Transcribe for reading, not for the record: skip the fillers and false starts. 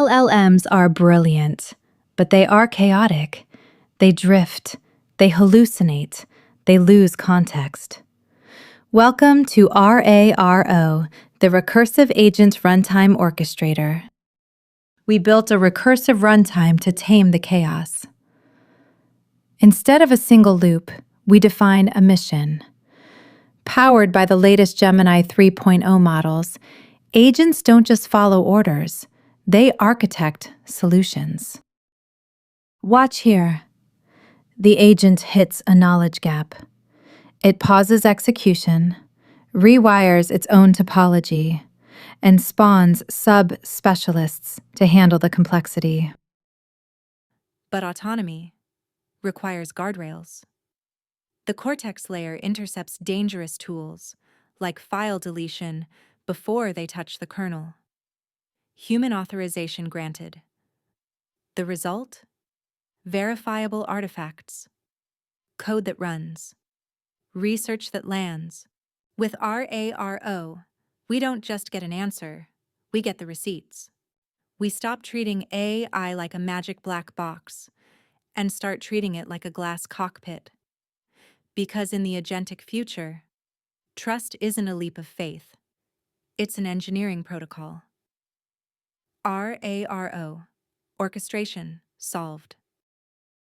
LLMs are brilliant, but they are chaotic. They drift, they hallucinate, they lose context. Welcome to RARO, the Recursive Agent Runtime Orchestrator. We built a recursive runtime to tame the chaos. Instead of a single loop, we define a mission. Powered by the latest Gemini 3.0 models, agents don't just follow orders, they architect solutions. Watch here. The agent hits a knowledge gap. It pauses execution, rewires its own topology, and spawns sub-specialists to handle the complexity. But autonomy requires guardrails. The Cortex layer intercepts dangerous tools, like file deletion, before they touch the kernel. Human authorization granted. The result? Verifiable artifacts. Code that runs. Research that lands. With RARO, we don't just get an answer, we get the receipts. We stop treating AI like a magic black box and start treating it like a glass cockpit. Because in the agentic future, trust isn't a leap of faith. It's an engineering protocol. RARO. Orchestration solved.